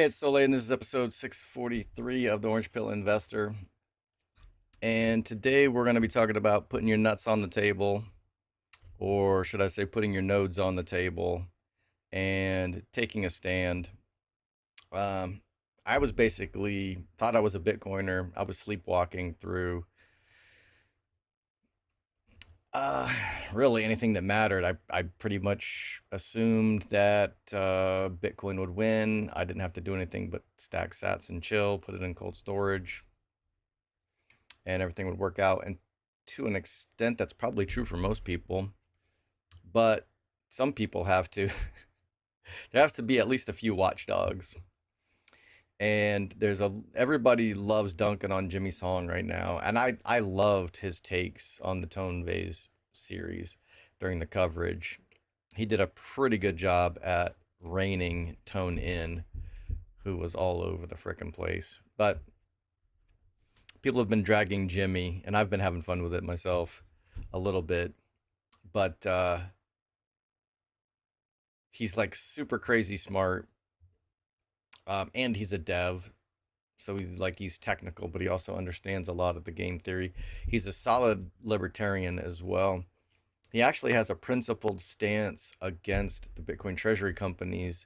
it's Soleil, and this is episode 643 of the Orange Pill Investor. And today we're going to be talking about putting your nuts on the table, or should I say, putting your nodes on the table and taking a stand. Um, I was basically thought I was a Bitcoiner. I was sleepwalking through uh, really anything that mattered. I pretty much assumed that Bitcoin would win. I didn't have to do anything but stack sats and chill, put it in cold storage, and everything would work out. And to an extent, that's probably true for most people. But some people have to, there has to be at least a few watchdogs. And everybody loves dunking on Jimmy Song right now. And I loved his takes on the Tone Vase series during the coverage. He did a pretty good job at reining Tone in, who was all over the frickin' place. But people have been dragging Jimmy, and I've been having fun with it myself a little bit. But he's like super crazy smart, and he's a dev, so he's technical, but he also understands a lot of the game theory. He's a solid libertarian as well. He actually has a principled stance against the Bitcoin treasury companies.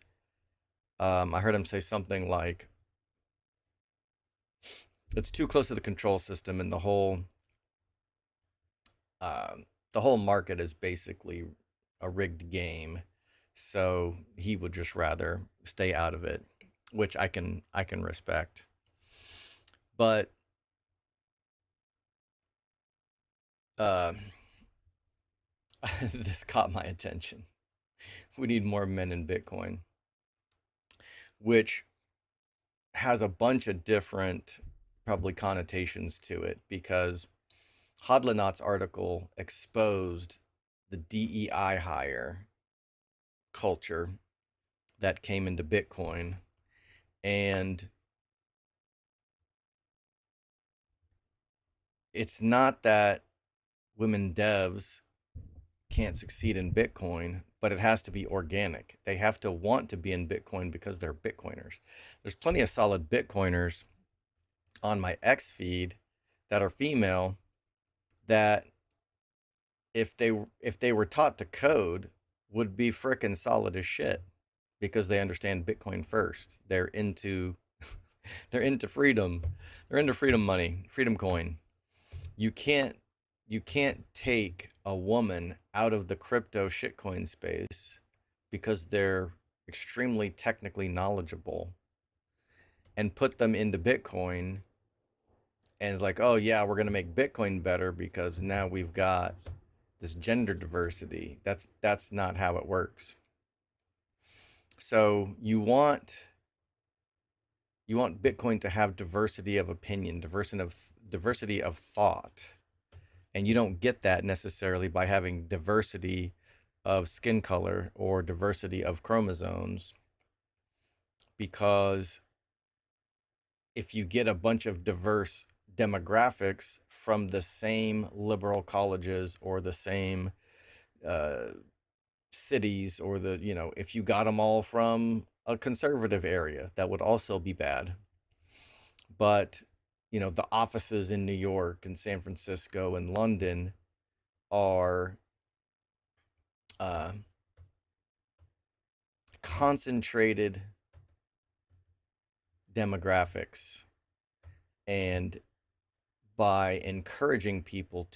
I heard him say something like, it's too close to the control system, and uh, the whole market is basically a rigged game. So he would just rather stay out of it, which I can respect. But uh, this caught my attention. We need more men in Bitcoin, which has a bunch of different probably connotations to it, because Hodlonaut's article exposed the DEI hire culture that came into Bitcoin. And it's not that women devs can't succeed in Bitcoin, but it has to be organic. They have to want to be in Bitcoin because they're Bitcoiners. There's plenty of solid Bitcoiners on my X feed that are female, that if they were taught to code, would be frickin' solid as shit, because they understand Bitcoin first. They're into freedom. They're into freedom money, freedom coin. You can't you can't take a woman out of the crypto shitcoin space because they're extremely technically knowledgeable and put them into Bitcoin, and it's like, oh yeah, we're gonna make Bitcoin better because now we've got this gender diversity. That's not how it works. So you want Bitcoin to have diversity of opinion, diversity of thought. And you don't get that necessarily by having diversity of skin color or diversity of chromosomes, because if you get a bunch of diverse demographics from the same liberal colleges or the same uh, cities, or if you got them all from a conservative area, that would also be bad. But the offices in New York and San Francisco and London are uh, concentrated demographics, and by encouraging people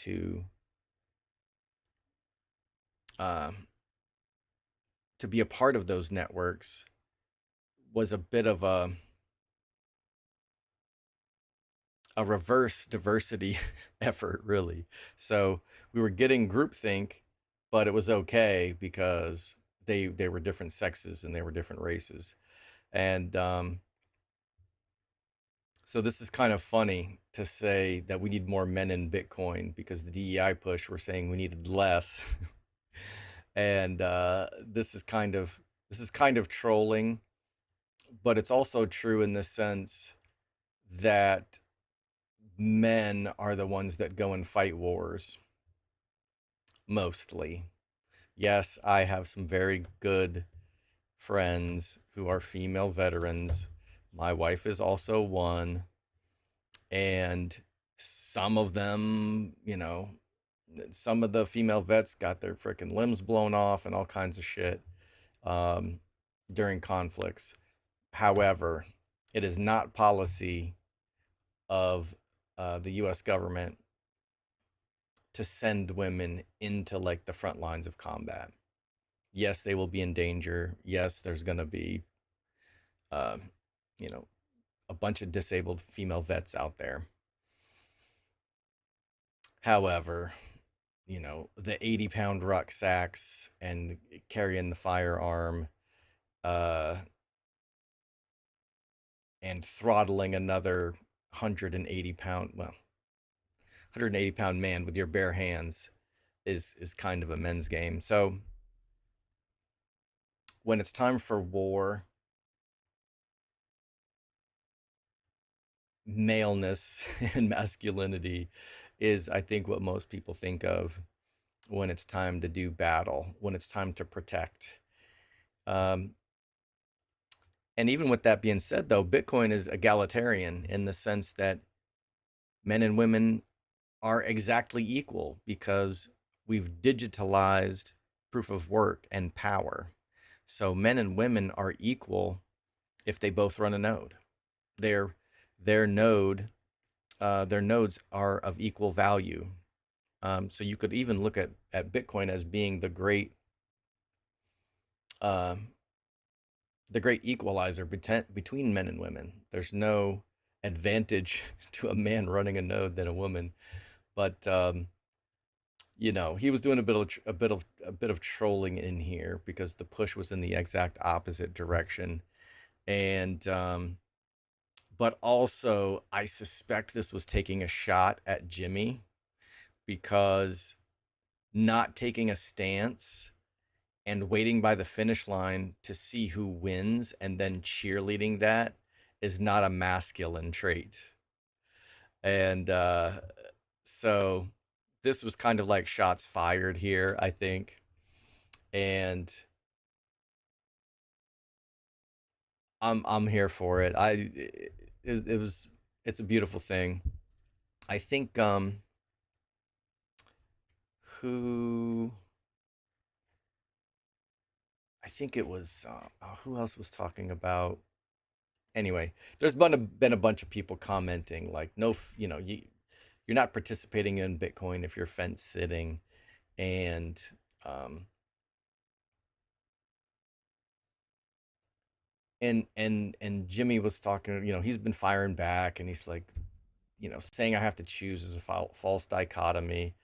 uh, to be a part of those networks was a bit of a reverse diversity effort, really. So we were getting groupthink, but it was okay because they were different sexes and they were different races. And so this is kind of funny to say that we need more men in Bitcoin because the DEI push were saying we needed less. And this is kind of trolling, but it's also true in the sense that men are the ones that go and fight wars mostly. Yes, I have some very good friends who are female veterans My wife is also one, and some of them, some of the female vets got their freaking limbs blown off and all kinds of shit um, during conflicts. However, it is not policy of the U.S. government to send women into like the front lines of combat. Yes, they will be in danger. Yes, there's going to be, uh, you know, a bunch of disabled female vets out there. However, the 80-pound rucksacks and carrying the firearm uh, and throttling another 180-pound, well, 180-pound man with your bare hands is kind of a men's game. So when it's time for war, maleness and masculinity is, I think, what most people think of when it's time to do battle, when it's time to protect. Um, and even with that being said, though, Bitcoin is egalitarian in the sense that men and women are exactly equal because we've digitalized proof of work and power. So men and women are equal if they both run a node. Their their node their nodes are of equal value. So you could even look at Bitcoin as being uh, the great equalizer between men and women. There's no advantage to a man running a node than a woman, but he was doing a bit of trolling in here because the push was in the exact opposite direction, and but also I suspect this was taking a shot at Jimmy because not taking a stance and waiting by the finish line to see who wins and then cheerleading that is not a masculine trait. And so this was kind of like shots fired here, I think. And I'm here for it. It was it's a beautiful thing. I think who I think it was who else was talking about. Anyway, there's been a bunch of people commenting like, no, you're not participating in Bitcoin if you're fence sitting, and um, and Jimmy was talking. He's been firing back, and he's like, saying I have to choose is a false dichotomy.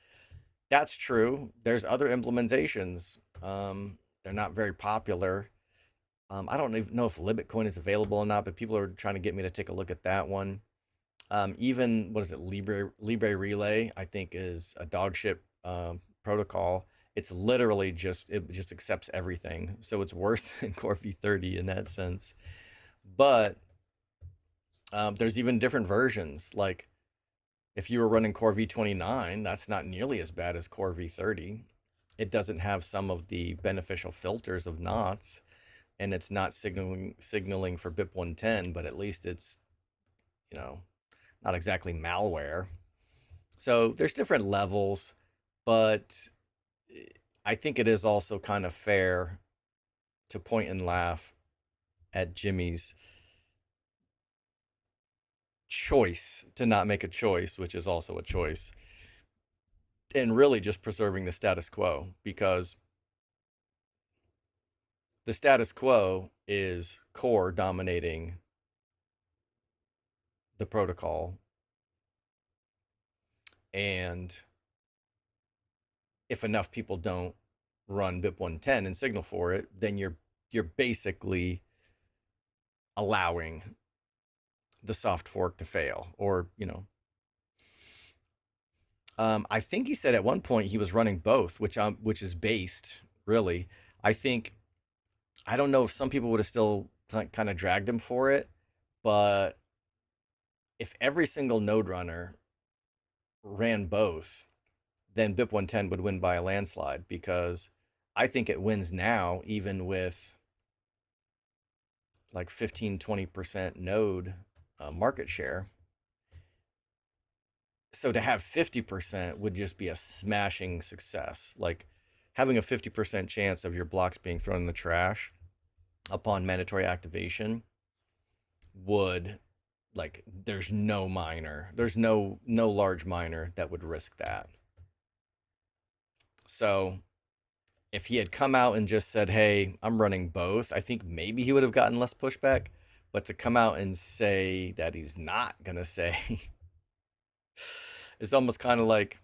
That's true. There's other implementations. They're not very popular. I don't even know if Libitcoin is available or not, but people are trying to get me to take a look at that one. Even what is it, Libre Relay? I think is a dogship protocol. It's literally it just accepts everything, so it's worse than Core V30 in that sense. But there's even different versions. Like if you were running Core V29, that's not nearly as bad as Core V30. It doesn't have some of the beneficial filters of knots, and it's not signaling for BIP110, but at least it's you know not exactly malware. So there's different levels, but I think it is also kind of fair to point and laugh at Jimmy's choice to not make a choice, which is also a choice, and really just preserving the status quo, because the status quo is core dominating the protocol. And if enough people don't run BIP110 and signal for it, then you're basically allowing the soft fork to fail. Or I think he said at one point he was running both, which is based really. I think I don't know if some people would have still kind of dragged him for it, but if every single node runner ran both, then BIP110 would win by a landslide, because I think it wins now even with like 15-20% node market share. So to have 50% would just be a smashing success. Like having a 50% chance of your blocks being thrown in the trash upon mandatory activation would, like, there's no miner, there's no large miner that would risk that. So if he had come out and just said, hey, I'm running both, I think maybe he would have gotten less pushback. But to come out and say that he's not gonna say it's almost kind of like,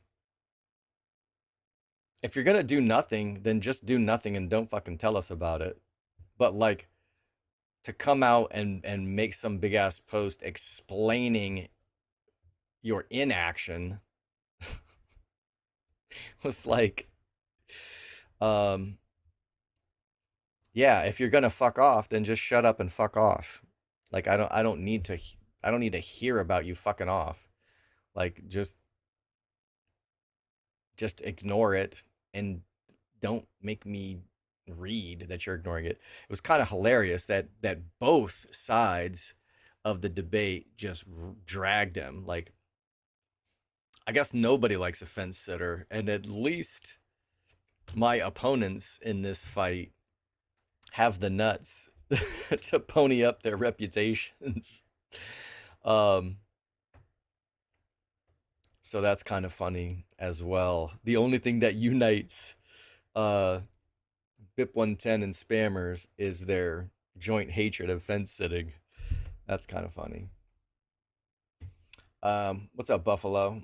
if you're gonna do nothing, then just do nothing and don't fucking tell us about it. But like, to come out and make some big ass post explaining your inaction was like, um yeah, if you're gonna fuck off, then just shut up and fuck off. Like, I don't need to hear about you fucking off. Like, just ignore it and don't make me read that you're ignoring it. It was kind of hilarious that both sides of the debate just dragged him. Like, I guess nobody likes a fence sitter, and at least my opponents in this fight have the nuts to pony up their reputations. Um, so that's kind of funny as well. The only thing that unites uh, BIP 110 and spammers is their joint hatred of fence sitting. That's kind of funny. What's up, Buffalo?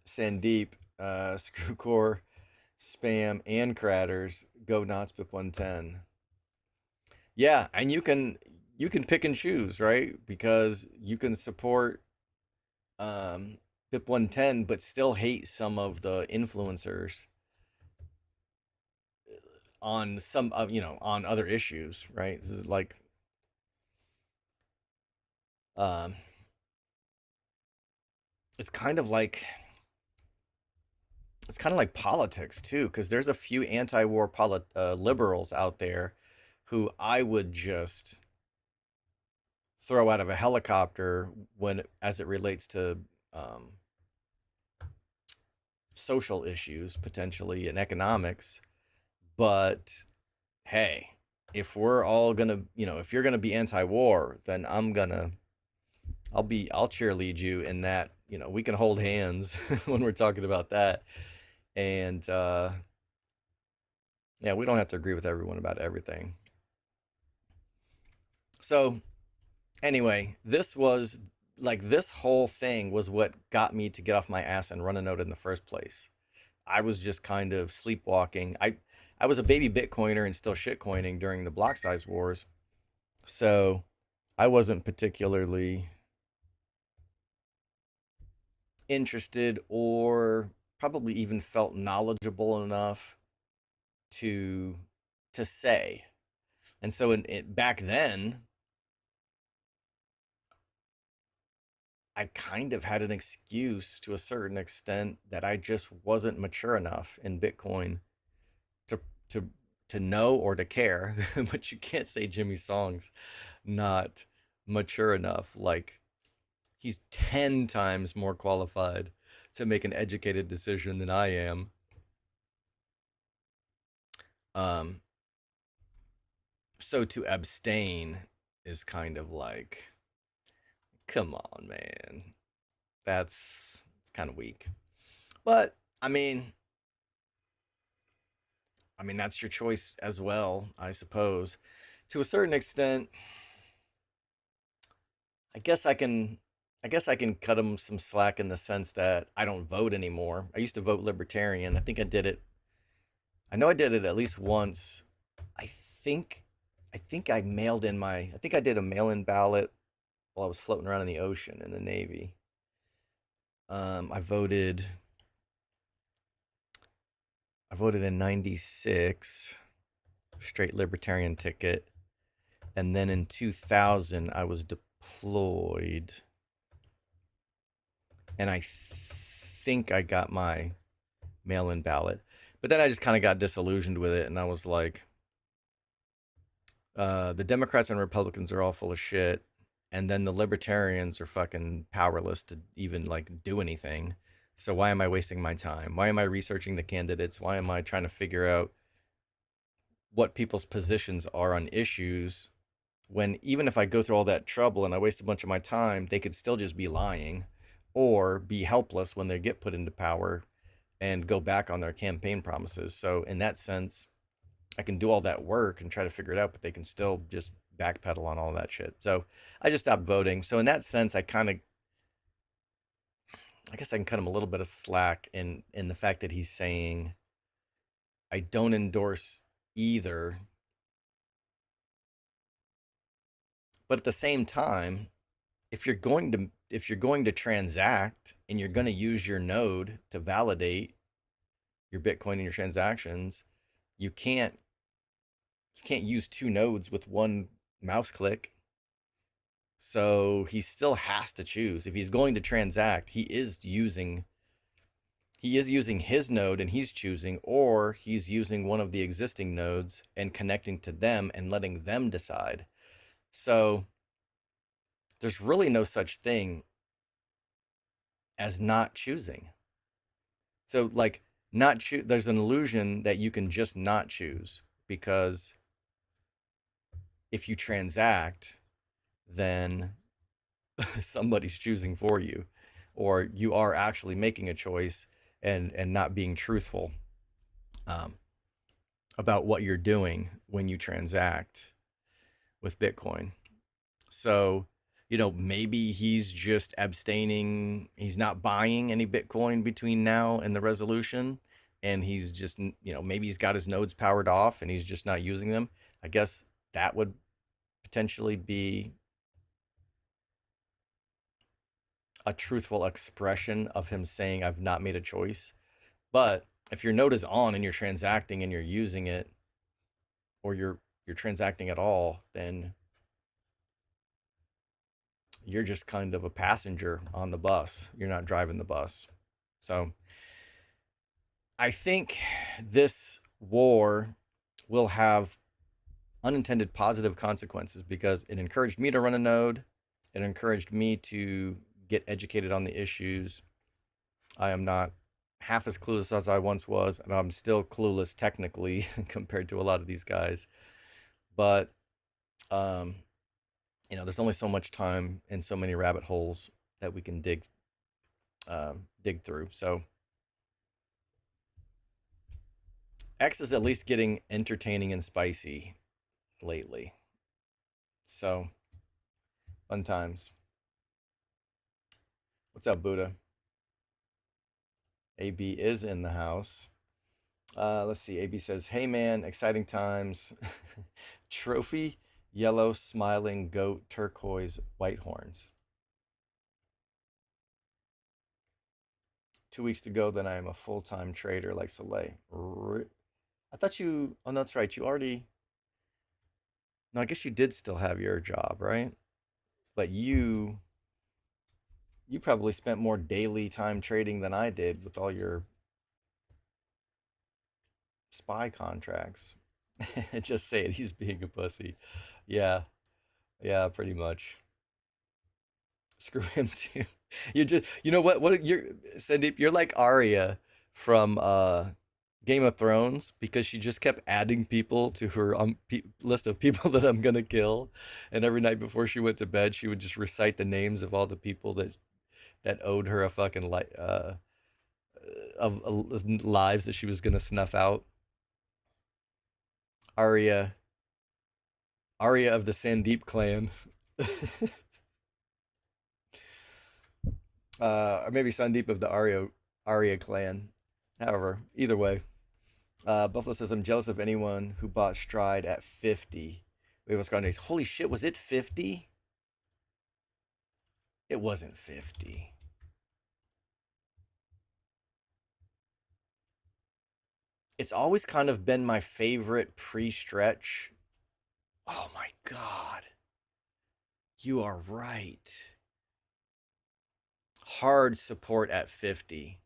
Sandeep, Screwcore, Spam, and Cratters, go Knots BIP 110. Yeah, and you can pick and choose, right? Because you can support BIP 110 but still hate some of the influencers on some of, on other issues, right? This is like, um it's kind of like politics too, because there's a few anti-war liberals out there who I would just throw out of a helicopter when, as it relates to um, social issues potentially and economics. But hey, if we're all gonna, if you're gonna be anti-war, then I'll cheerlead you in that. We can hold hands when we're talking about that. And yeah, we don't have to agree with everyone about everything. So anyway, this whole thing was what got me to get off my ass and run a node in the first place. I was just kind of sleepwalking. I was a baby Bitcoiner and still shitcoining during the block size wars. So I wasn't particularly interested or probably even felt knowledgeable enough to say. And so back then, I kind of had an excuse to a certain extent that I just wasn't mature enough in Bitcoin to to to know or to care. But you can't say Jimmy Song's not mature enough. Like, he's 10 times more qualified to make an educated decision than I am. Um, so to abstain is kind of like, come on, man. That's kind of weak. But that's your choice as well, I suppose. To a certain extent, I guess I can cut him some slack in the sense that I don't vote anymore. I used to vote libertarian. I think I did it. I know I did it at least once. I think I mailed in my I think I did a mail-in ballot while I was floating around in the ocean in the Navy. I voted in 96, straight libertarian ticket. And then in 2000 I was deployed. And I think I got my mail-in ballot. But then I just kind of got disillusioned with it, and I was like, The Democrats and Republicans are all full of shit, and then the libertarians are fucking powerless to even like do anything. So why am I wasting my time? Why am I researching the candidates? Why am I trying to figure out what people's positions are on issues when even if I go through all that trouble and I waste a bunch of my time, they could still just be lying or be helpless when they get put into power and go back on their campaign promises. So in that sense, I can do all that work and try to figure it out, but they can still just backpedal on all that shit. So I just stopped voting. So in that sense, I guess I can cut him a little bit of slack in the fact that he's saying I don't endorse either, but at the same time, if you're going to transact and you're going to use your node to validate your Bitcoin and your transactions, you can't use two nodes with one mouse click. So he still has to choose. If he's going to transact, he is using his node and he's choosing, or he's using one of the existing nodes and connecting to them and letting them decide. So there's really no such thing as not choosing. So like not choose there's an illusion that you can just not choose because if you transact, then somebody's choosing for you or you are actually making a choice and not being truthful um, about what you're doing when you transact with Bitcoin. So, maybe he's just abstaining. He's not buying any Bitcoin between now and the resolution. And he's just, maybe he's got his nodes powered off and he's just not using them. I guess that would potentially be a truthful expression of him saying, I've not made a choice. But if your node is on and you're transacting and you're using it, or you're transacting at all, then you're just kind of a passenger on the bus. You're not driving the bus. So I think this war will have unintended positive consequences because it encouraged me to run a node. It encouraged me to get educated on the issues. I am not half as clueless as I once was, and I'm still clueless technically compared to a lot of these guys. But um, there's only so much time and so many rabbit holes that we can dig through. So X is at least getting entertaining and spicy lately. So fun times. What's up, Buddha? AB is in the house. Let's see. AB says, "Hey man, exciting times. Trophy, yellow, smiling goat, turquoise, white horns. 2 weeks to go, then I am a full-time trader like Soleil. I thought you. Oh, no, that's right. You already. No, I guess you did still have your job, right? But you probably spent more daily time trading than I did with all your spy contracts. Just say it. He's being a pussy. Yeah, yeah, pretty much. Screw him too. You just, you know what you're, Sandeep, you're like Arya from Game of Thrones because she just kept adding people to her list of people that I'm gonna kill, and every night before she went to bed, she would just recite the names of all the people that owed her a fucking lives that she was gonna snuff out. Arya, Arya of the Sandeep clan, or maybe Sandeep of the Arya clan. However, either way. Buffalo says, I'm jealous of anyone who bought Stride at 50. Wait, what's going on? Holy shit, was it 50? It wasn't 50. It's always kind of been my favorite pre-stretch. Oh my God. You are right. Hard support at 50.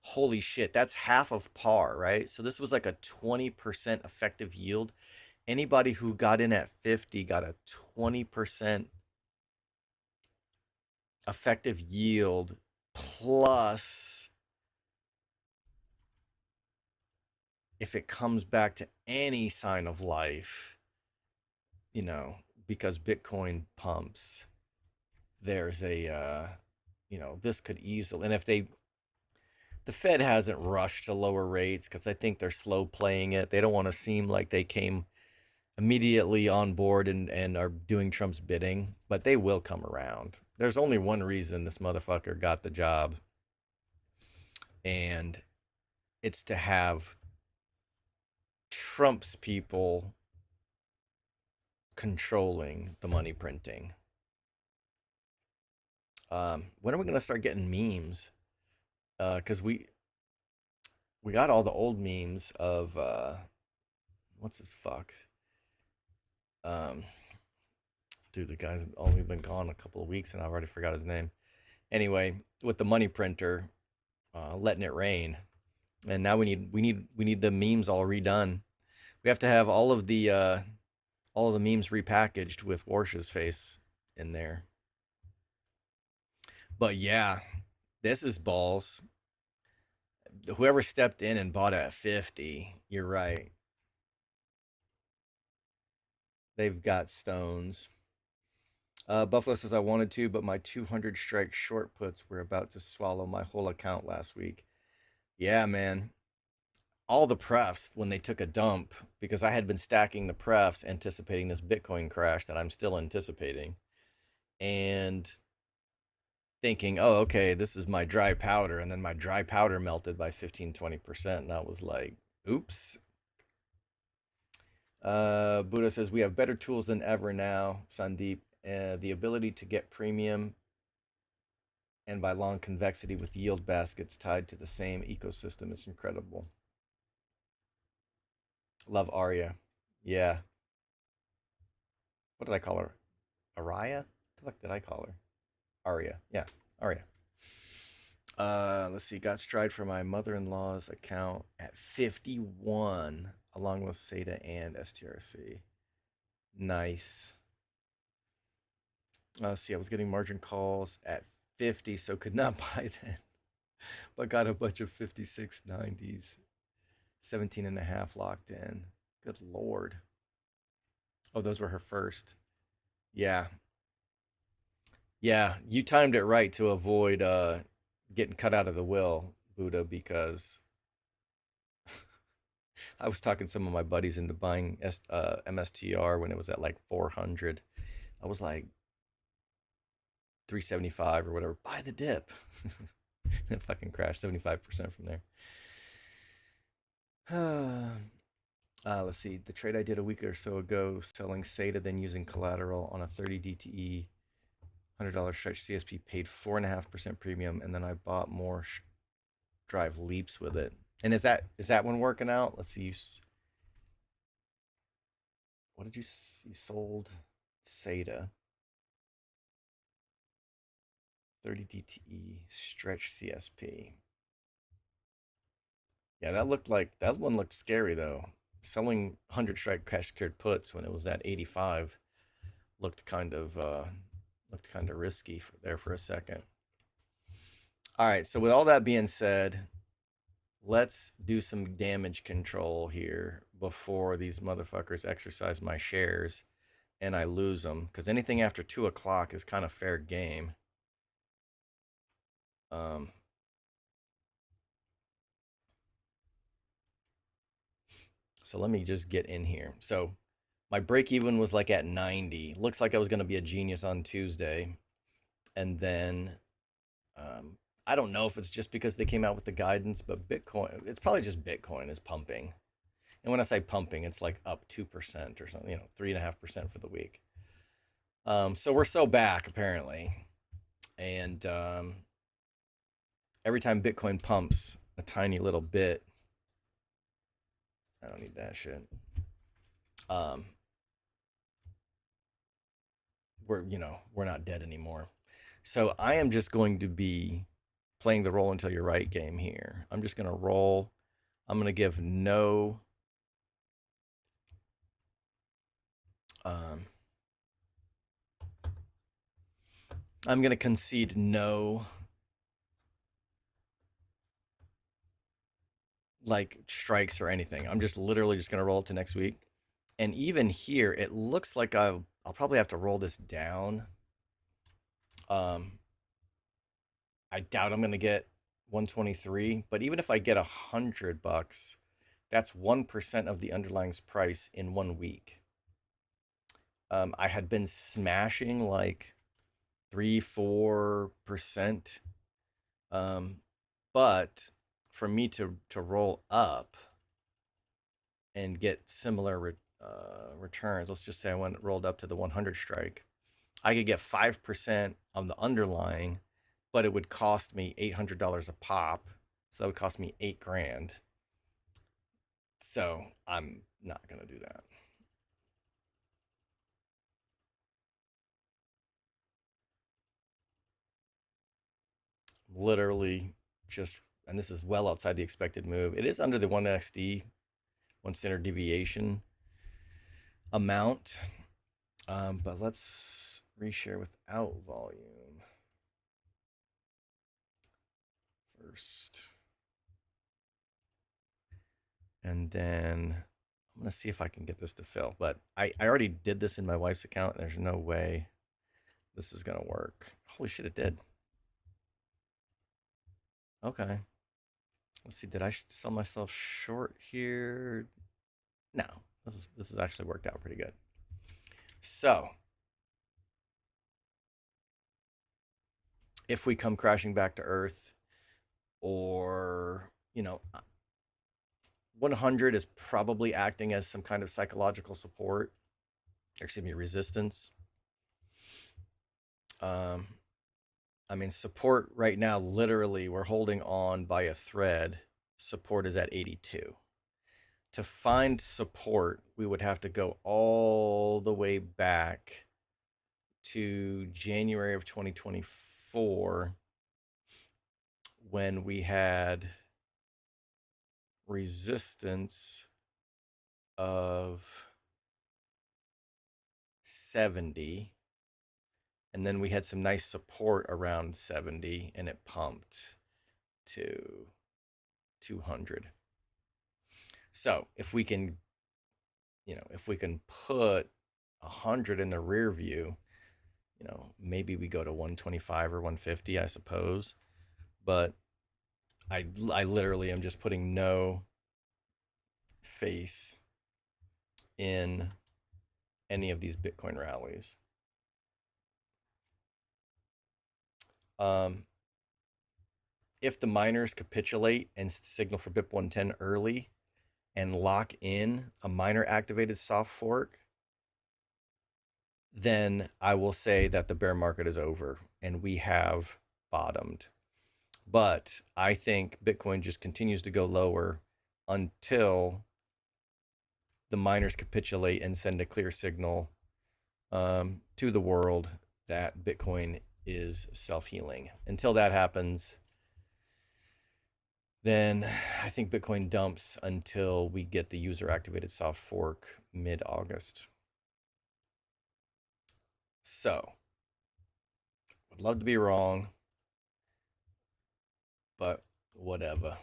Holy shit, that's half of par, right? So this was like a 20% effective yield. Anybody who got in at 50 got a 20% effective yield plus if it comes back to any sign of life, you know, because Bitcoin pumps, there's a, this could easily, and if the Fed hasn't rushed to lower rates because I think they're slow playing it. They don't want to seem like they came immediately on board and are doing Trump's bidding, but they will come around. There's only one reason this motherfucker got the job, and it's to have Trump's people controlling the money printing. When are we gonna start getting memes? Because we got all the old memes of what's his fuck. Um, Dude, the guy's only been gone a couple of weeks, and I've already forgot his name. Anyway, with the money printer, letting it rain, and now we need the memes all redone. We have to have all of the memes repackaged with Warsh's face in there. But yeah, this is balls. Whoever stepped in and bought it at 50, you're right. They've got stones. Buffalo says I wanted to, but my 200 strike short puts were about to swallow my whole account last week. Yeah, man. All the prefs when they took a dump, because I had been stacking the prefs anticipating this Bitcoin crash that I'm still anticipating, and thinking, oh, okay, this is my dry powder. And then my dry powder melted by 15-20%. And I was like, oops. Buddha says, we have better tools than ever now, Sandeep. The ability to get premium and by long convexity with yield baskets tied to the same ecosystem is incredible. Love Arya. Yeah. What did I call her? Araya? What the fuck did I call her? Arya. Yeah, Arya. Let's see. Got Stride for my mother-in-law's account at 51, along with SATA and STRC. Nice. Let's see. I was getting margin calls at 50, so could not buy then, but got a bunch of 56.90s, 17 and a half locked in. Good Lord. Oh, those were her first. Yeah. Yeah. You timed it right to avoid getting cut out of the will, Buddha, because I was talking some of my buddies into buying MSTR when it was at like 400. I was like 375 or whatever. Buy the dip. It fucking crashed 75% from there. Let's see. The trade I did a week or so ago, selling SATA, then using collateral on a 30 DTE $100 stretch CSP, paid 4.5% premium, and then I bought more drive leaps with it. And is that one working out? Let's see. What did you sold? SATA 30 DTE stretch CSP. Yeah, that one looked scary though. Selling 100 strike cash secured puts when it was at 85 looked kind of risky there for a second. All right, so with all that being said, let's do some damage control here before these motherfuckers exercise my shares and I lose them, because anything after 2 o'clock is kind of fair game. So let me just get in here. So my break even was like at 90. Looks like I was going to be a genius on Tuesday. And then I don't know if it's just because they came out with the guidance, but Bitcoin, it's probably just Bitcoin is pumping. And when I say pumping, it's like up 2% or something, 3.5% for the week. So we're so back apparently. And every time Bitcoin pumps a tiny little bit, I don't need that shit. We're not dead anymore. So I am just going to be playing the roll until you're right game here. I'm just going to roll. I'm going to give no Um, I'm going to concede no like strikes or anything. I'm just literally just going to roll it to next week. And even here, it looks like I'll probably have to roll this down. Um, I doubt I'm going to get 123, but even if I get $100, that's 1% of the underlying price in 1 week. I had been smashing like 3-4%. But for me to roll up and get similar returns, let's just say I went rolled up to the 100 strike, I could get 5% on the underlying, but it would cost me $800 a pop. So that would cost me 8 grand. So I'm not going to do that. Literally just, and this is well outside the expected move. It is under the 1XD, 1 standard deviation amount. But let's reshare without volume first. And then I'm going to see if I can get this to fill. But I already did this in my wife's account. There's no way this is going to work. Holy shit, it did. Okay. Let's see. Did I sell myself short here? No. This has actually worked out pretty good. So if we come crashing back to Earth, or 100 is probably acting as some kind of psychological support, excuse me, resistance. I mean, support right now, literally, we're holding on by a thread. Support is at 82. To find support, we would have to go all the way back to January of 2024 when we had resistance of 70, and then we had some nice support around 70, and it pumped to 200. So if we can put 100 in the rear view, maybe we go to 125 or 150, I suppose. But I literally am just putting no faith in any of these Bitcoin rallies. If the miners capitulate and signal for BIP 110 early and lock in a miner activated soft fork, then I will say that the bear market is over and we have bottomed. But I think Bitcoin just continues to go lower until the miners capitulate and send a clear signal to the world that Bitcoin is self-healing. Until that happens, then I think Bitcoin dumps until we get the user activated soft fork mid-August. So, would love to be wrong, but whatever.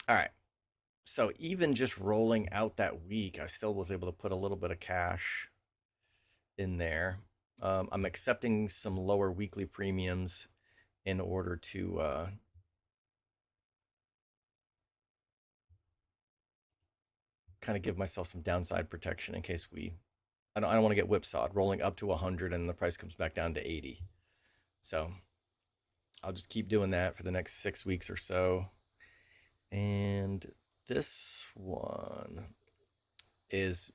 All right. So even just rolling out that week, I still was able to put a little bit of cash in there. I'm accepting some lower weekly premiums in order to kind of give myself some downside protection in case I don't want to get whipsawed rolling up to 100 and the price comes back down to 80. So I'll just keep doing that for the next 6 weeks or so. And this one is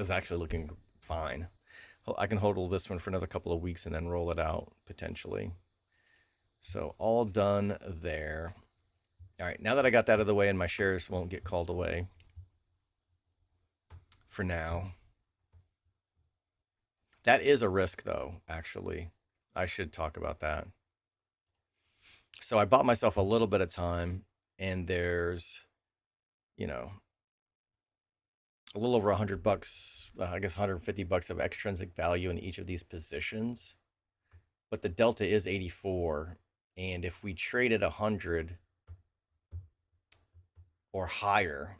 actually looking fine. I can hold this one for another couple of weeks and then roll it out potentially. So all done there. All right, now that I got that out of the way and my shares won't get called away for now. That is a risk though, actually. I should talk about that. So I bought myself a little bit of time, and there's, a little over $100, I guess $150 of extrinsic value in each of these positions, but the delta is 84. And if we traded 100 or higher,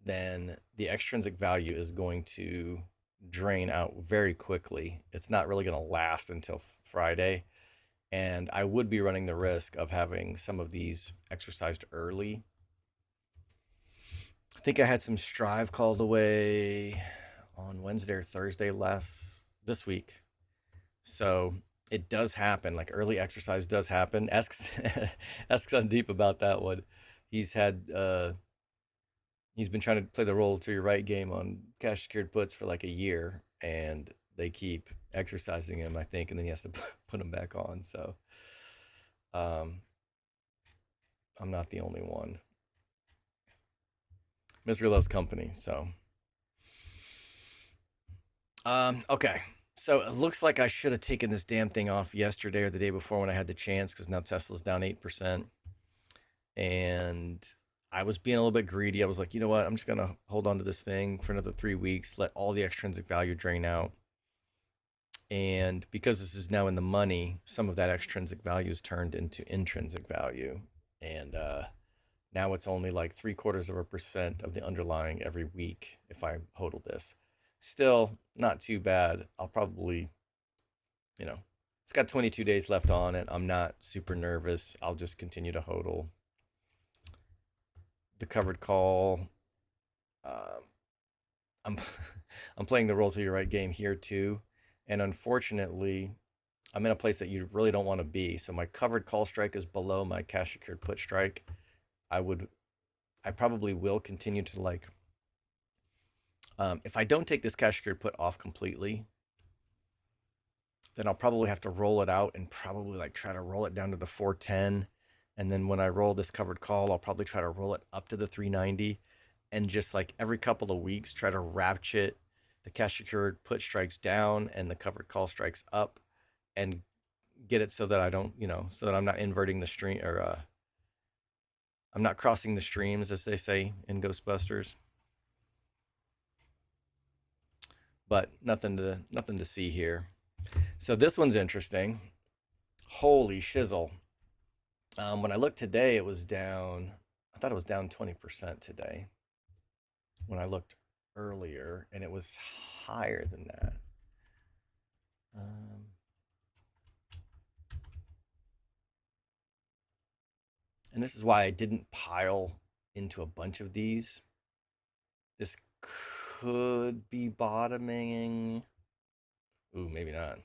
then the extrinsic value is going to drain out very quickly. It's not really going to last until Friday. And I would be running the risk of having some of these exercised early. I think I had some Strive called away on Wednesday or Thursday this week. So it does happen. Like early exercise does happen. Ask Sandeep about that one. He's had he's been trying to play the roll to your right game on cash secured puts for like a year, and they keep exercising him, I think, and then he has to put him back on. So um, I'm not the only one. Misery loves company. So okay. So it looks like I should have taken this damn thing off yesterday or the day before when I had the chance, because now Tesla's down 8%. And I was being a little bit greedy. I was like, you know what? I'm just going to hold on to this thing for another 3 weeks, let all the extrinsic value drain out. And because this is now in the money, some of that extrinsic value is turned into intrinsic value. And now it's only like 0.75% of the underlying every week if I hodl this. Still not too bad. I'll probably, it's got 22 days left on it. I'm not super nervous. I'll just continue to hodl. The covered call. I'm I'm playing the roll to your right game here too, and unfortunately, I'm in a place that you really don't want to be. So my covered call strike is below my cash secured put strike. I probably will continue to like. If I don't take this cash secured put off completely, then I'll probably have to roll it out and probably like try to roll it down to the 410. And then when I roll this covered call, I'll probably try to roll it up to the 390 and just like every couple of weeks try to ratchet the cash secured put strikes down and the covered call strikes up and get it so that I don't, so that I'm not inverting the stream or I'm not crossing the streams, as they say in Ghostbusters. But nothing to see here. So this one's interesting. Holy shizzle. When I looked today, it was down. I thought it was down 20% today. When I looked earlier, and it was higher than that. And this is why I didn't pile into a bunch of these. This could be bottoming. Ooh, maybe not.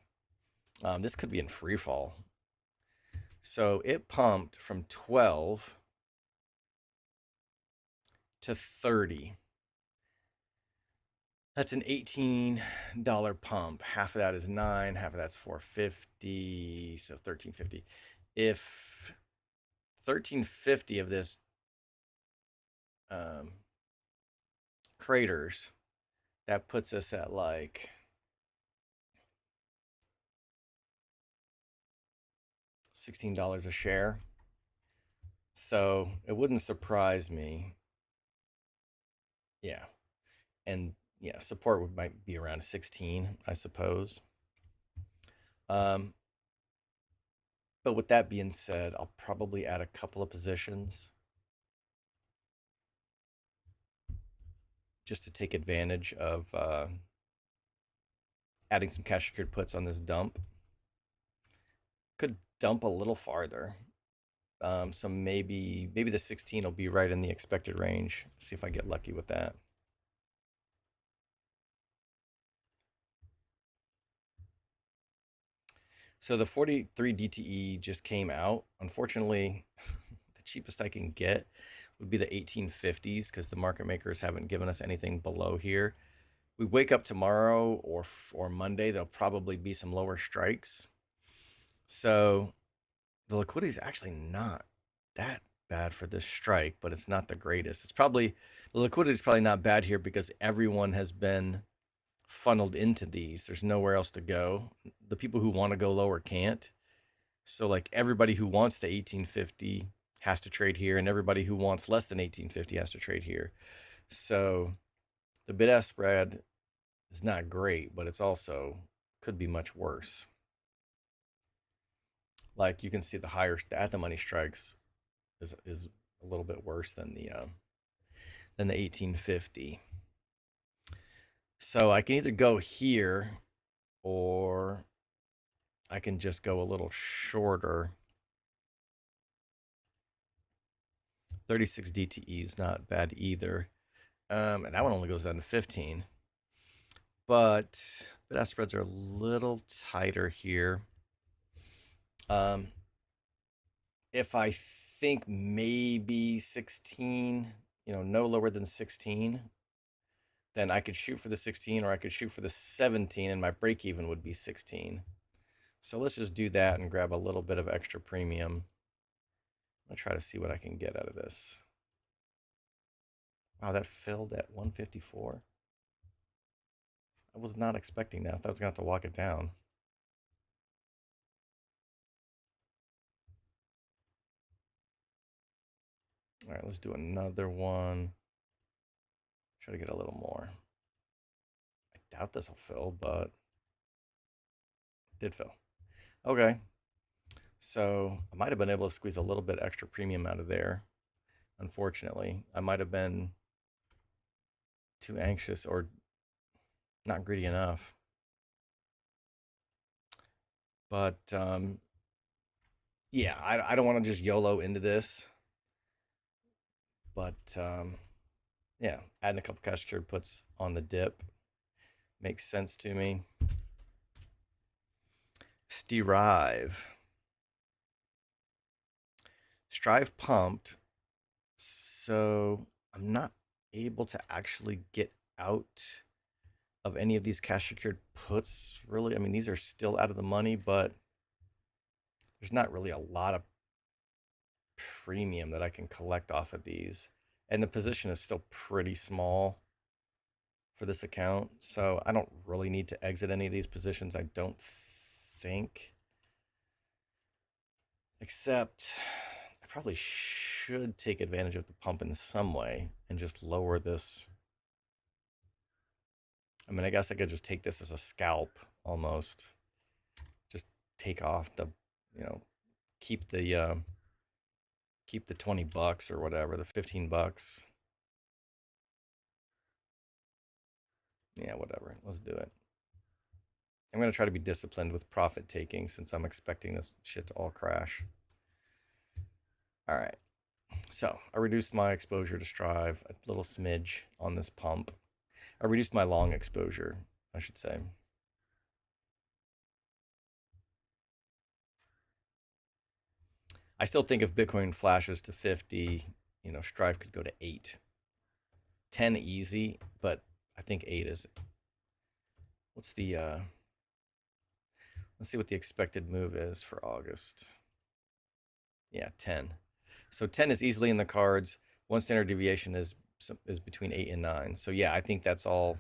This could be in free fall. So it pumped from 12 to 30. That's an $18 pump. Half of that is 9, half of that's 450, so 1350. If 1350 of this craters, that puts us at like $16 a share. So it wouldn't surprise me. Yeah. And yeah, support might be around 16, I suppose. But with that being said, I'll probably add a couple of positions just to take advantage of adding some cash secured puts on this dump. Could dump a little farther. So maybe the 16 will be right in the expected range. See if I get lucky with that. So the 43 DTE just came out. Unfortunately, the cheapest I can get would be the 1850s because the market makers haven't given us anything below here. We wake up tomorrow or Monday, there'll probably be some lower strikes. So the liquidity is actually not that bad for this strike, but it's not the greatest. The liquidity is probably not bad here because everyone has been funneled into these. There's nowhere else to go. The people who want to go lower can't. So like everybody who wants the 1850 has to trade here, and everybody who wants less than 1850 has to trade here. So The bid-ask spread is not great, but it's also could be much worse. Like you can see the higher at the money strikes is a little bit worse than the 1850. So I can either go here or I can just go a little shorter. 36 DTE is not bad either. And that one only goes down to 15. But bid-ask spreads are a little tighter here. If I think maybe 16, no lower than 16, then I could shoot for the 16 or I could shoot for the 17 and my break even would be 16. So let's just do that and grab a little bit of extra premium. I'll try to see what I can get out of this. Wow, that filled at 154. I was not expecting that. I thought I was going to have to walk it down. All right, let's do another one. Try to get a little more. I doubt this will fill, but it did fill. Okay. So I might have been able to squeeze a little bit extra premium out of there. Unfortunately, I might have been too anxious or not greedy enough. But yeah, I don't want to just YOLO into this. But yeah, adding a couple cash secured puts on the dip makes sense to me. Strive pumped, so I'm not able to actually get out of any of these cash secured puts, really. I mean, these are still out of the money, but there's not really a lot of premium that I can collect off of these. And the position is still pretty small for this account, so I don't really need to exit any of these positions, I don't think. Except I probably should take advantage of the pump in some way and just lower this. I mean, I guess I could just take this as a scalp almost. Just take off the, keep the $20 or whatever, the $15. Yeah, whatever. Let's do it. I'm going to try to be disciplined with profit taking since I'm expecting this shit to all crash. All right. So I reduced my exposure to Strive a little smidge on this pump. I reduced my long exposure, I should say. I still think if Bitcoin flashes to 50, Strive could go to 8. 10 easy, but I think 8 is. What's the let's see what the expected move is for August. Yeah, 10. So 10 is easily in the cards. One standard deviation is between 8 and 9. So yeah, I think that's all.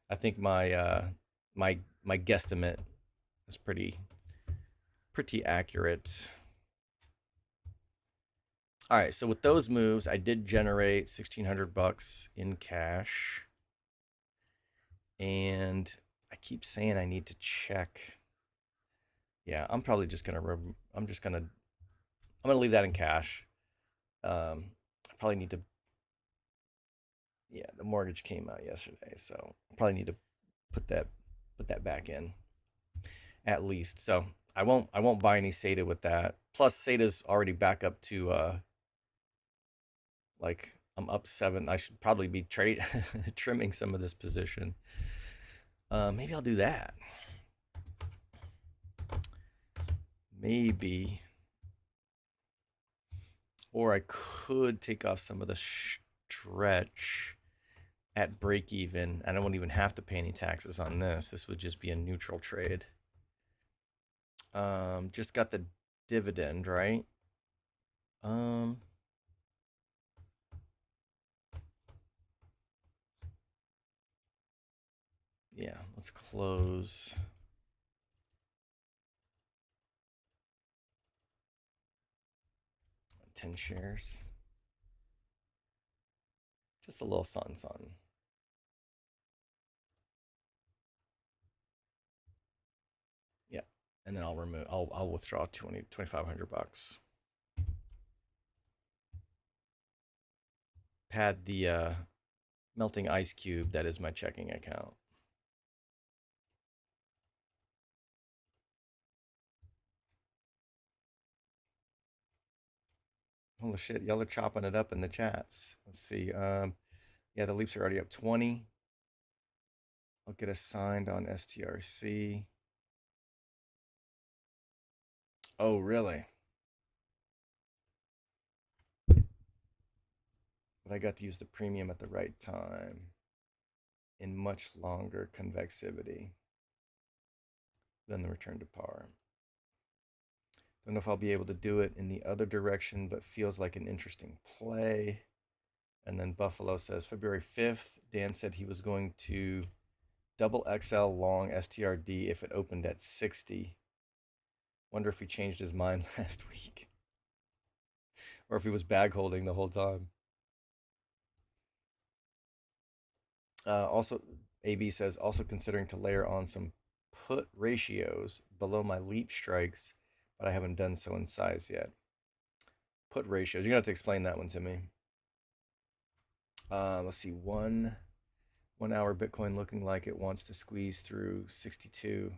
I think my my guesstimate is pretty accurate. All right, so with those moves, I did generate $1,600 in cash, and I keep saying I need to check. Yeah, I'm probably just gonna. I'm gonna leave that in cash. I probably need to. Yeah, the mortgage came out yesterday, so I probably need to put that back in at least. So I won't buy any SATA with that. Plus SATA's already back up to like I'm up 7. I should probably be trimming some of this position. Maybe I'll do that. Maybe. Or I could take off some of the stretch at break even. I don't even have to pay any taxes on this. This would just be a neutral trade. Just got the dividend, right? Yeah, let's close. 10 shares. Just a little something. and then I'll withdraw 2,500 bucks. Pad the melting ice cube that is my checking account. Holy shit, y'all are chopping it up in the chats. Let's see. Yeah, the Leafs are already up 20. I'll get assigned on STRC. Oh, really? But I got to use the premium at the right time in much longer convexivity than the return to par. Don't know if I'll be able to do it in the other direction, but feels like an interesting play. And then Buffalo says February 5th, Dan said he was going to double XL long STRD if it opened at 60. Wonder if he changed his mind last week. Or if he was bag holding the whole time. Also, AB says, also considering to layer on some put ratios below my leap strikes, but I haven't done so in size yet. Put ratios. You're going to have to explain that one to me. Let's see. 1 hour Bitcoin looking like it wants to squeeze through 62,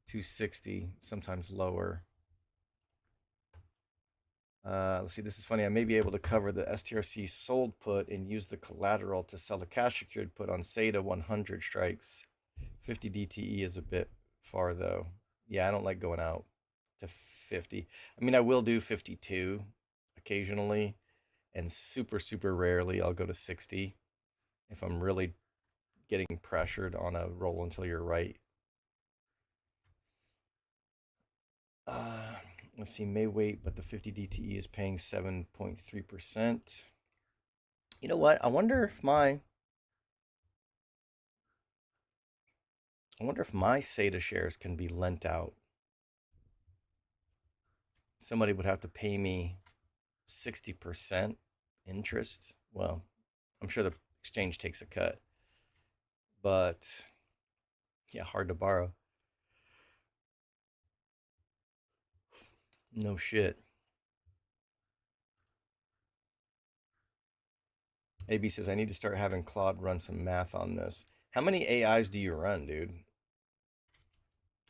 260, sometimes lower. Let's see, this is funny. I may be able to cover the STRC sold put and use the collateral to sell the cash secured put on SATA 100 strikes. 50 DTE is a bit far though. Yeah, I don't like going out to 50. I mean, I will do 52 occasionally, and super, super rarely I'll go to 60 if I'm really getting pressured on a roll until you're right. Let's see, may wait, but the 50 DTE is paying 7.3%. You know what? I wonder if my SATA shares can be lent out. Somebody would have to pay me 60% interest. Well, I'm sure the exchange takes a cut, but yeah, hard to borrow. No shit. AB says I need to start having Claude run some math on this. How many AIs do you run, dude?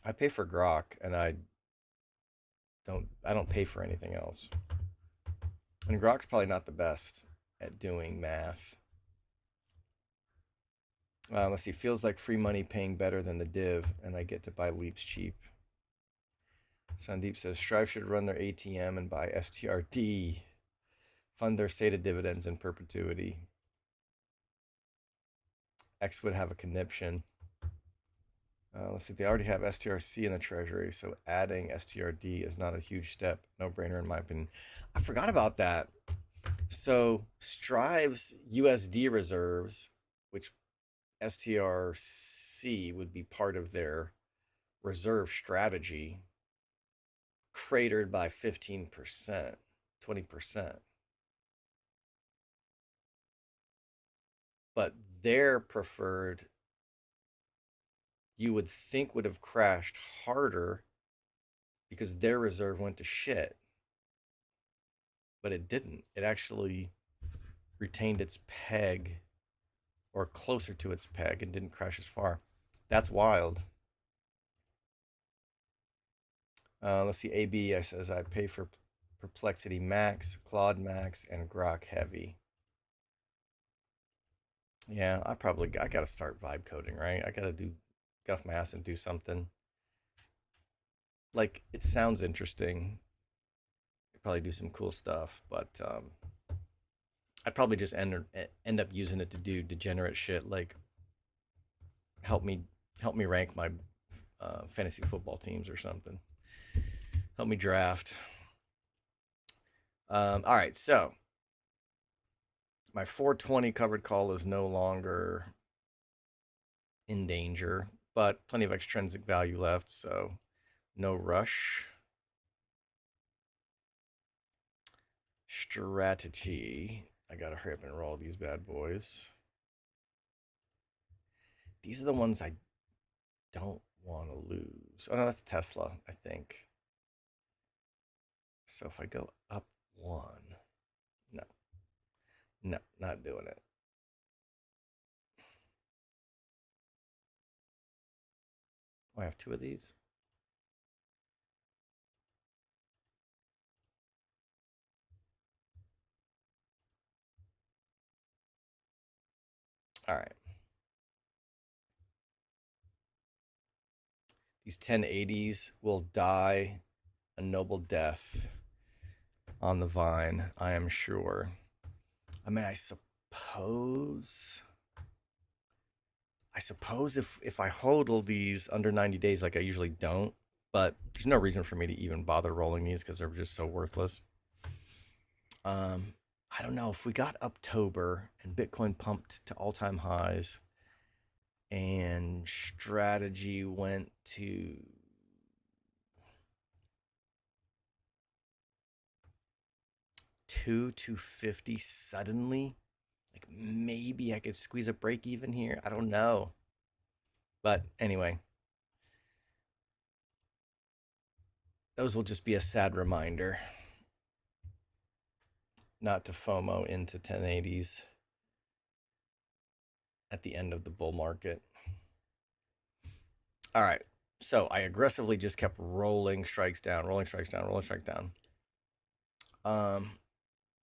I pay for Grok, and I don't pay for anything else. And Grok's probably not the best at doing math. Let's see. Feels like free money paying better than the div, and I get to buy Leaps cheap. Sandeep says Strive should run their ATM and buy STRD. Fund their SATA dividends in perpetuity. X would have a conniption. Let's see. They already have STRC in the treasury, so adding STRD is not a huge step. No brainer, in my opinion. I forgot about that. So Strive's USD reserves, which STRC would be part of their reserve strategy, cratered by 15%, 20%. But their preferred, you would think, would have crashed harder because their reserve went to shit. But it didn't. It actually retained its peg, or closer to its peg, and didn't crash as far. That's wild. Let's see. AB says I pay for Perplexity Max, Claude Max, and Grok Heavy. Yeah, I gotta start vibe coding, right? I gotta get off my ass and do something. Like, it sounds interesting. Could probably do some cool stuff, but I'd probably just end up using it to do degenerate shit, like help me rank my fantasy football teams or something. Help me draft. All right, so my 420 covered call is no longer in danger, but plenty of extrinsic value left, so no rush. Strategy. I gotta hurry up and roll these bad boys. These are the ones I don't want to lose. Oh no, that's Tesla, I think. So if I go up one, no, no, not doing it. Oh, I have two of these. All right. These 1080s will die a noble death on the vine, I am sure. I mean, I suppose if I hodl these under 90 days like I usually don't, but there's no reason for me to even bother rolling these because they're just so worthless. Um, I don't know if we got October and Bitcoin pumped to all-time highs and strategy went to 250 suddenly. Like maybe I could squeeze a break even here. I don't know. But anyway, those will just be a sad reminder not to FOMO into 1080s at the end of the bull market. All right. So I aggressively just kept rolling strikes down, rolling strikes down, rolling strikes down.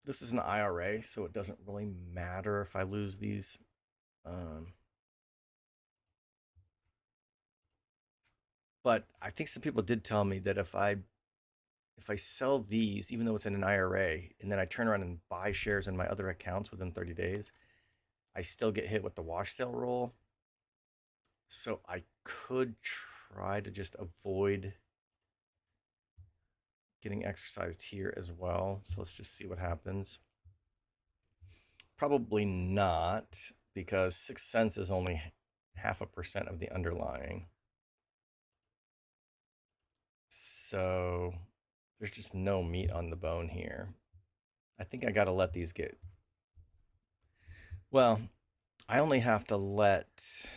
This is an IRA, so it doesn't really matter if I lose these. But I think some people did tell me that if I sell these, even though it's in an IRA, and then I turn around and buy shares in my other accounts within 30 days, I still get hit with the wash sale rule. So I could try to just avoid getting exercised here as well. So let's just see what happens. Probably not, because 6 cents is only 0.5% of the underlying. So there's just no meat on the bone here. I think I got to let these get. Well, I only have to let's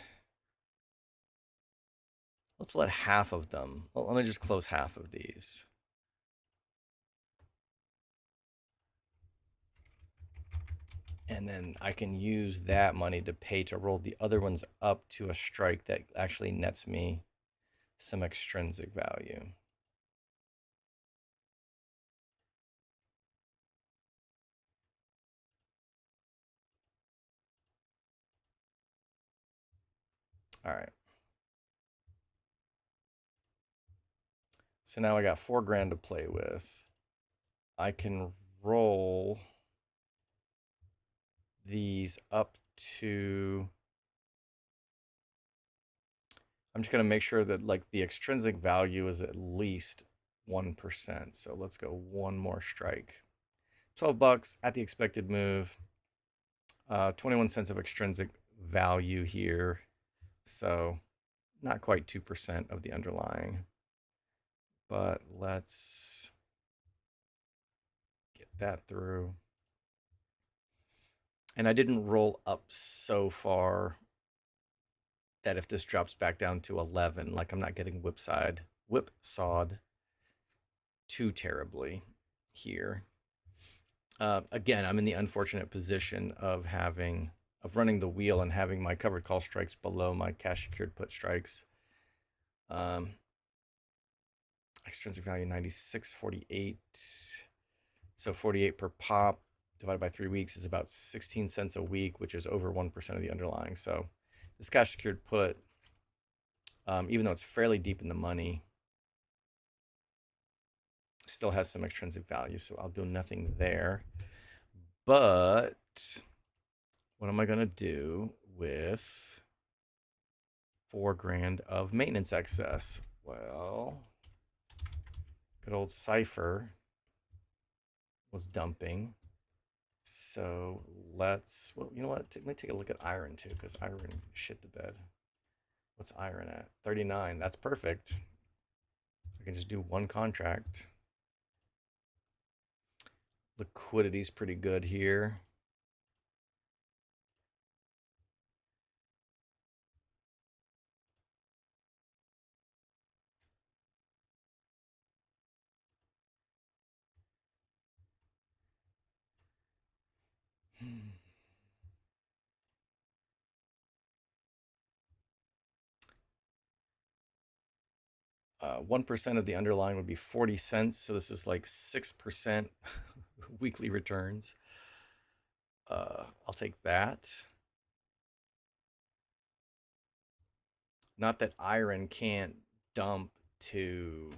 let half of them. Well, let me just close half of these. And then I can use that money to pay to roll the other ones up to a strike that actually nets me some extrinsic value. All right. So now I got $4,000 to play with. I can roll these up to. I'm just going to make sure that like the extrinsic value is at least 1%. So let's go one more strike. $12 at the expected move. 21 cents of extrinsic value here. So not quite 2% of the underlying. But let's get that through. And I didn't roll up so far that if this drops back down to 11, like I'm not getting whipsawed too terribly here. Again, I'm in the unfortunate position of running the wheel and having my covered call strikes below my cash secured put strikes. Extrinsic value 96.48. So 48 per pop divided by 3 weeks is about 16 cents a week, which is over 1% of the underlying. So this cash secured put, even though it's fairly deep in the money, still has some extrinsic value. So I'll do nothing there. But what am I going to do with $4,000 of maintenance excess? Well, good old Cypher was dumping. So let's, well, you know what? Let me take a look at iron too, because iron shit the bed. What's iron at? 39. That's perfect. I can just do one contract. Liquidity's pretty good here. 1% of the underlying would be 40 cents. So this is like 6% weekly returns. I'll take that. Not that iron can't dump to.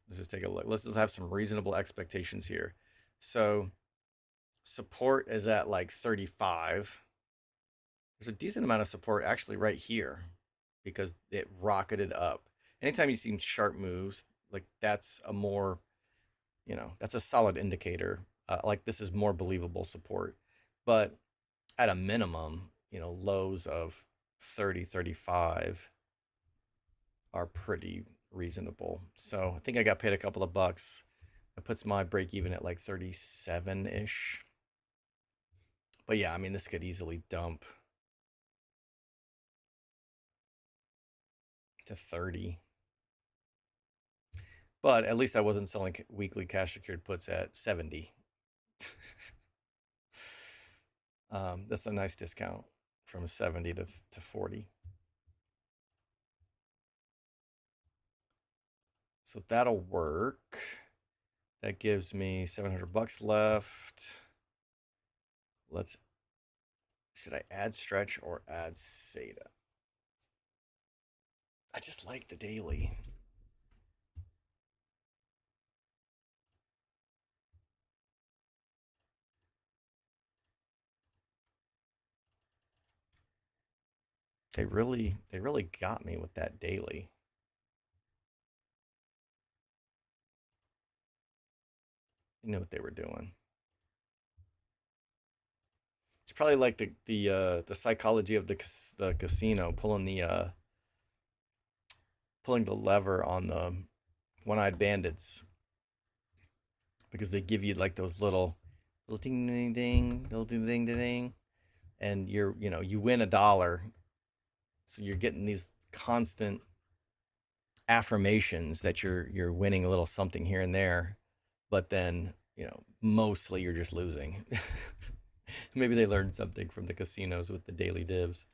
Let's just take a look. Let's just have some reasonable expectations here. So support is at like 35. There's a decent amount of support actually right here because it rocketed up. Anytime you see sharp moves, like that's a more, that's a solid indicator. Like this is more believable support. But at a minimum, lows of 30, 35 are pretty reasonable. So I think I got paid a couple of bucks. It puts my break even at like 37-ish. But yeah, I mean, this could easily dump to 30. But at least I wasn't selling weekly cash secured puts at 70. That's a nice discount from 70 to 40. So that'll work. That gives me 700 bucks left. Should I add stretch or add SATA? I just like the daily. They really got me with that daily. They knew what they were doing. It's probably like the psychology of the casino, pulling the lever on the one-eyed bandits, because they give you like those little ding ding ding, little ding ding ding, and you win $1, so you're getting these constant affirmations that you're winning a little something here and there, but then mostly you're just losing. Maybe they learned something from the casinos with the daily divs.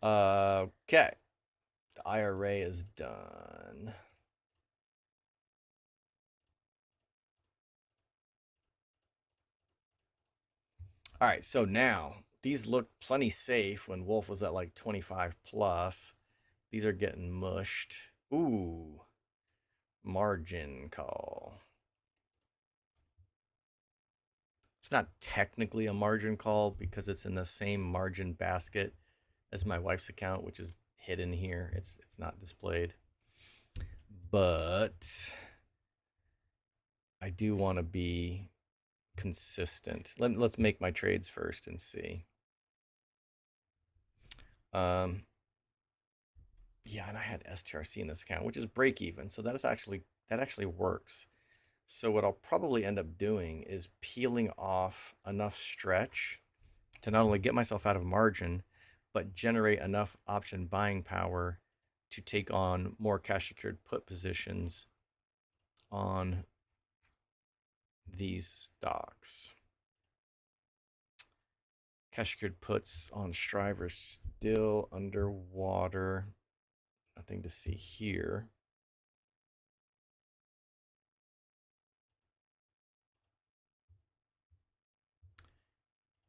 Okay, the IRA is done. All right, so now these look plenty safe when Wolf was at like 25 plus. These are getting mushed. Ooh, margin call. It's not technically a margin call because it's in the same margin basket as my wife's account, which is hidden here. It's not displayed. But I do want to be consistent. Let's make my trades first and see. Yeah, and I had STRC in this account, which is break even. So that actually works. So what I'll probably end up doing is peeling off enough stretch to not only get myself out of margin, but generate enough option buying power to take on more cash secured put positions on these stocks. Cash secured puts on Strive are still underwater. Nothing to see here.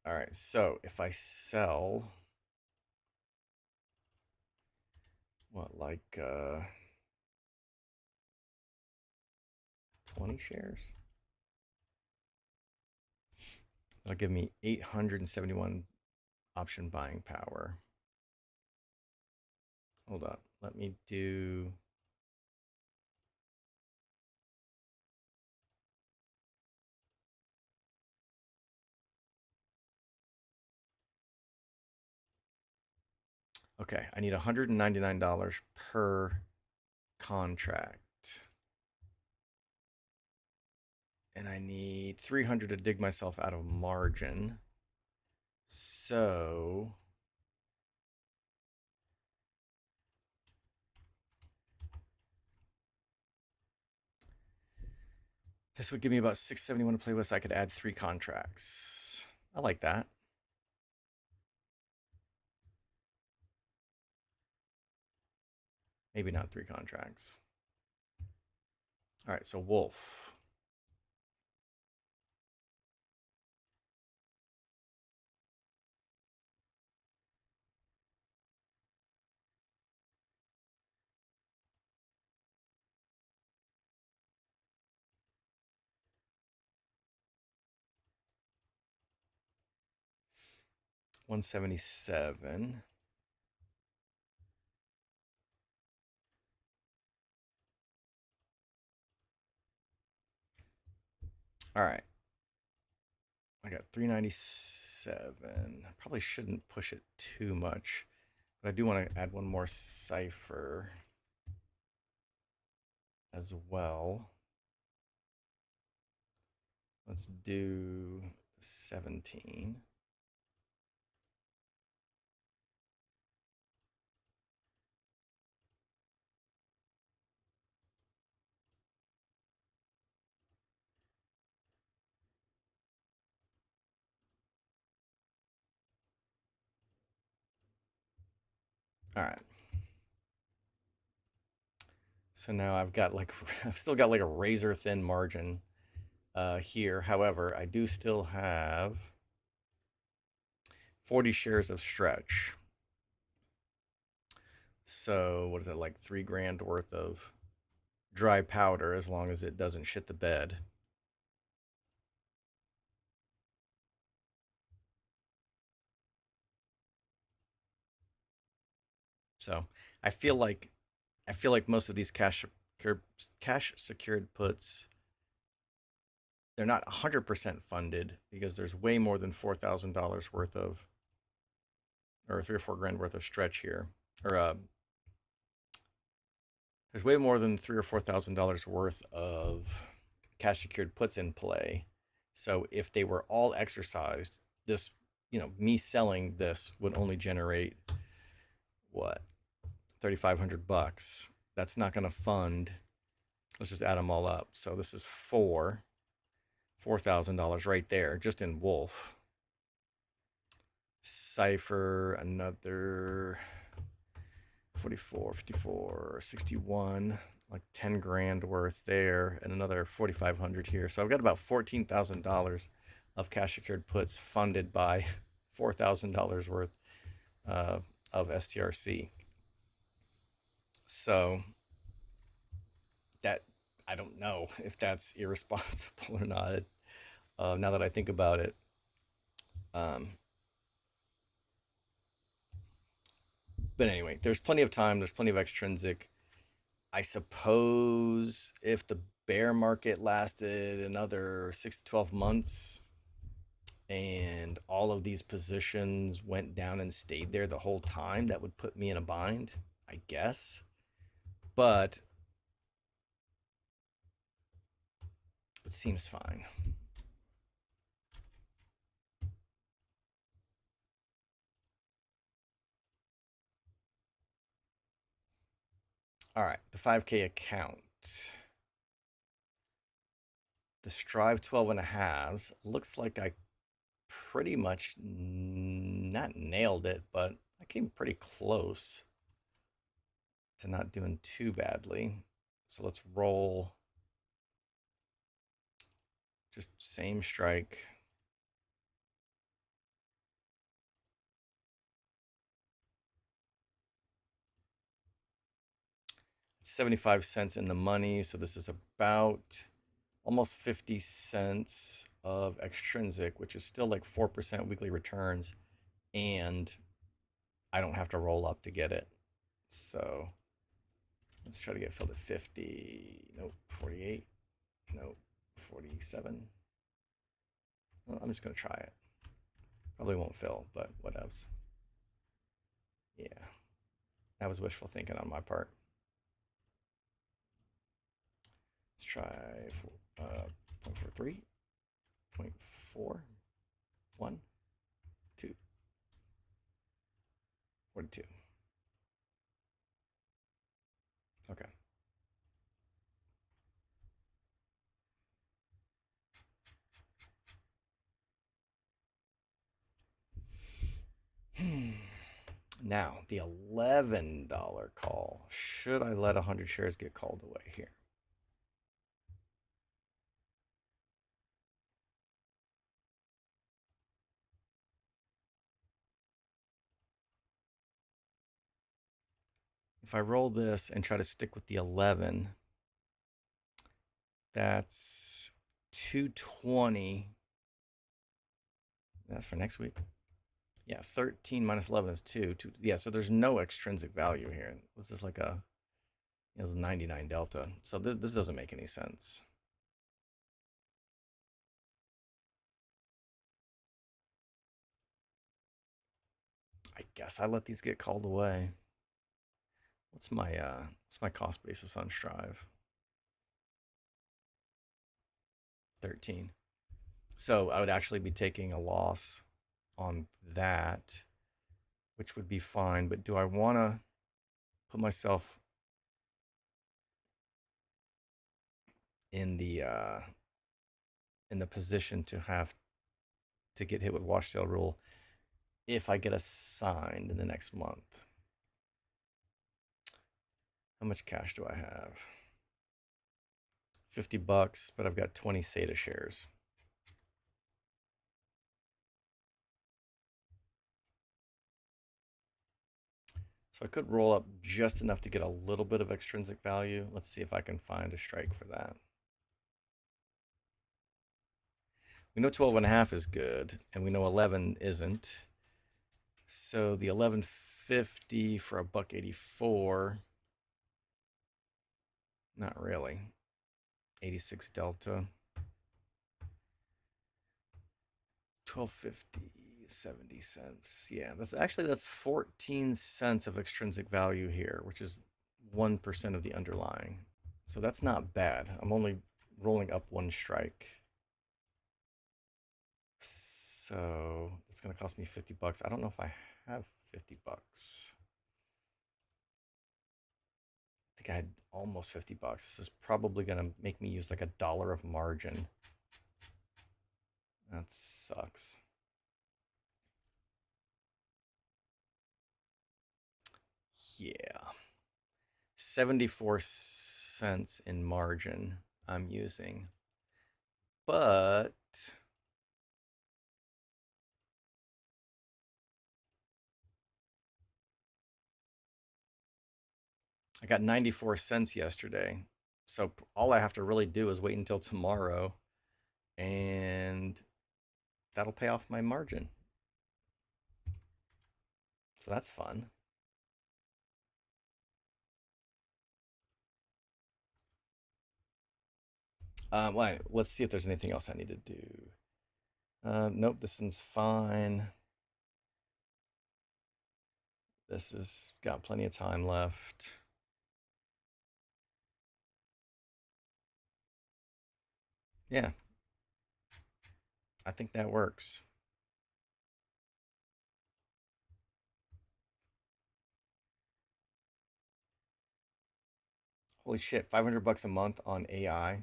All right, so if I sell, what, like 20 shares? That'll give me 871 option buying power. Hold up, let me do. Okay, I need $199 per contract. And I need 300 to dig myself out of margin. So this would give me about 671 to play with. So I could add 3 contracts. I like that. Maybe not 3 contracts. All right, so Wolf. $177. All right. I got 397. I probably shouldn't push it too much, but I do want to add one more cipher as well. Let's do 17. All right. So now I've got like, I've still got like a razor thin margin here. However, I do still have 40 shares of stretch. So what is it, like 3 grand worth of dry powder, as long as it doesn't shit the bed. So I feel like most of these cash secured puts, they're not 100% funded, because there's way more than $4,000 worth of, or 3 or 4 grand worth of stretch here, or there's way more than $3 or $4,000 worth of cash secured puts in play. So if they were all exercised, this, me selling this would only generate what, 3,500 bucks. That's not going to fund. Let's just add them all up. So this is $4,000 right there, just in Wolf. Cipher, another 44, 54, 61, like 10 grand worth there, and another 4,500 here. So I've got about $14,000 of cash secured puts funded by $4,000 worth of STRC. So that, I don't know if that's irresponsible or not. Now that I think about it, um, but anyway, there's plenty of time. There's plenty of extrinsic. I suppose if the bear market lasted another 6 to 12 months, and all of these positions went down and stayed there the whole time, that would put me in a bind, I guess. But it seems fine. All right, the 5K account. The Strive 12 and a halves. Looks like I pretty much not nailed it, but I came pretty close to not doing too badly. So let's roll. Just same strike. 75 cents in the money. So this is about almost 50 cents of extrinsic, which is still like 4% weekly returns. And I don't have to roll up to get it. So let's try to get filled at 50. Nope. 48. Nope. 47. Well, I'm just going to try it. Probably won't fill, but what else? Yeah. That was wishful thinking on my part. Let's try 0.43, 0.4, 1, 2, 42. Okay. Now, the $11 call. Should I let 100 shares get called away here? If I roll this and try to stick with the 11, that's 220. That's for next week. Yeah, 13 minus 11 is 2. Yeah, so there's no extrinsic value here. This is like a 99 delta. So this doesn't make any sense. I guess I let these get called away. What's my cost basis on Strive? 13. So I would actually be taking a loss on that, which would be fine. But do I want to put myself in the position to have to get hit with wash sale rule if I get assigned in the next month? How much cash do I have? $50, but I've got 20 SATA shares. So I could roll up just enough to get a little bit of extrinsic value. Let's see if I can find a strike for that. We know 12.5 is good, and we know 11 isn't. So the 1150 for a $1.84. Not really. 86 delta. 1250, 70 cents. Yeah, that's 14 cents of extrinsic value here, which is 1% of the underlying. So that's not bad. I'm only rolling up one strike. So it's going to cost me $50. I don't know if I have $50. I think I had almost $50. This is probably going to make me use like $1 of margin. That sucks. Yeah. 74 cents in margin I'm using. But I got 94 cents yesterday. So all I have to really do is wait until tomorrow, and that'll pay off my margin. So that's fun. Well, let's see if there's anything else I need to do. Nope, this one's fine. This has got plenty of time left. Yeah, I think that works. Holy shit, $500 a month on AI.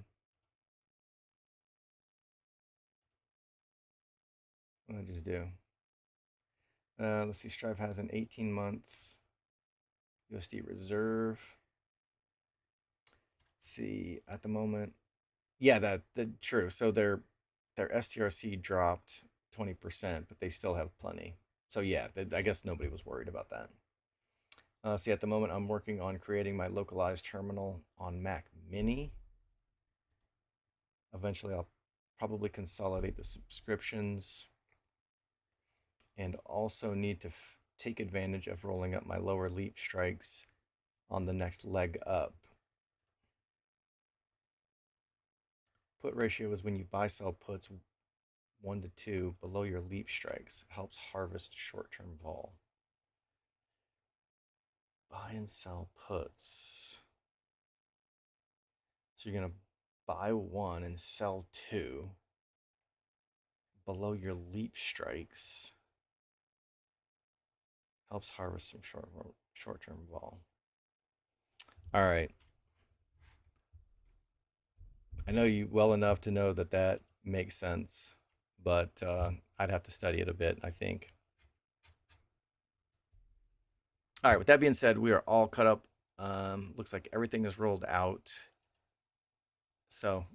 What did I just do? Let's see, Strive has an 18 month USD reserve. Let's see, at the moment, yeah, that true. So their STRC dropped 20%, but they still have plenty. So yeah, I guess nobody was worried about that. See, at the moment, I'm working on creating my localized terminal on Mac Mini. Eventually, I'll probably consolidate the subscriptions and also need to take advantage of rolling up my lower leap strikes on the next leg up. Put ratio is when you buy sell puts 1 to 2 below your leap strikes. Helps harvest short-term vol. Buy and sell puts. So you're going to buy 1 and sell 2 below your leap strikes. Helps harvest some short-term vol. All right. I know you well enough to know that that makes sense, but I'd have to study it a bit, I think. All right. With that being said, we are all cut up. Looks like everything is rolled out. So